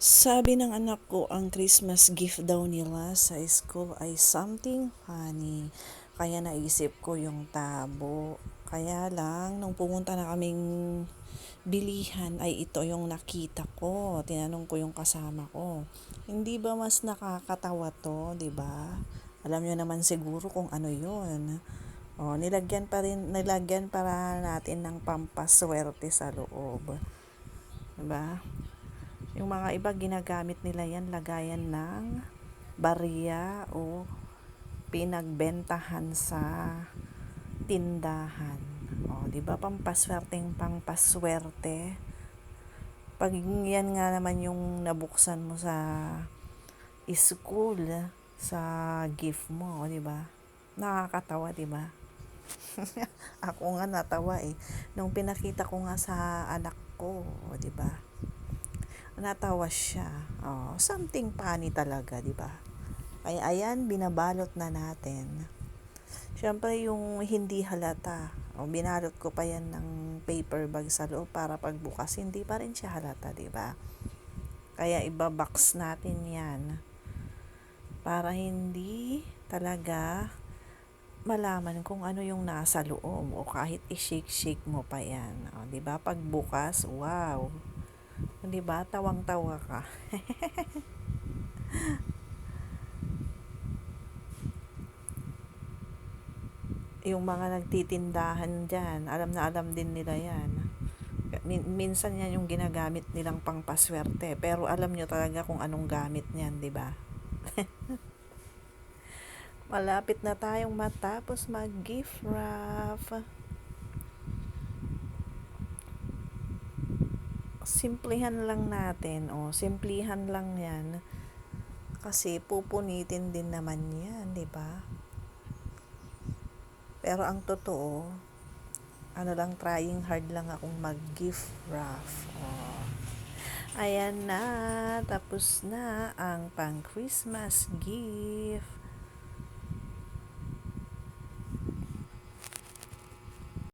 Sabi ng anak ko, ang Christmas gift daw nila sa school ay something funny. Kaya naisip ko yung tabo. Kaya lang, nung pumunta na kaming bilihan, ay ito yung nakita ko. Tinanong ko yung kasama ko. Hindi ba mas nakakatawa to, 'di ba? Alam niyo naman siguro kung ano 'yun. Oh, nilagyan para natin ng pampaswerte sa loob. 'Di ba? Yung mga iba ginagamit nila yan lagayan ng barya o pinagbentahan sa tindahan. O, 'di ba pampaswerteng pampaswerte? Pag yan nga naman yung nabuksan mo sa school, sa gift mo, 'di ba? Nakakatawa, 'di ba? Ako nga natawa eh nung pinakita ko nga sa anak ko, 'di ba? Natawa siya. Oh, something funny talaga, 'di ba? Kaya ayan, binabalot na natin. Siyempre yung hindi halata. O, binalot ko pa yan ng paper bag sa loob para pagbukas hindi pa rin siya halata, 'di ba? Kaya ibabox natin 'yan para hindi talaga malaman kung ano yung nasa loob o kahit i-shake-shake mo pa 'yan. O, 'di ba? Pagbukas, wow. 'Di ba? Tawang-tawa ka. Yung mga nagtitindahan dyan, alam na alam din nila yan. Minsan yan yung ginagamit nilang pangpaswerte, pero alam nyo talaga kung anong gamit niyan, di ba? Malapit na tayong matapos mag-gift wrap. Simplihan lang natin, simplihan lang yan. Kasi pupunitin din naman yan, di ba? Pero ang totoo, ano lang, trying hard lang akong mag-gift wrap. Oh. Ayan na, tapos na ang pang Christmas gift.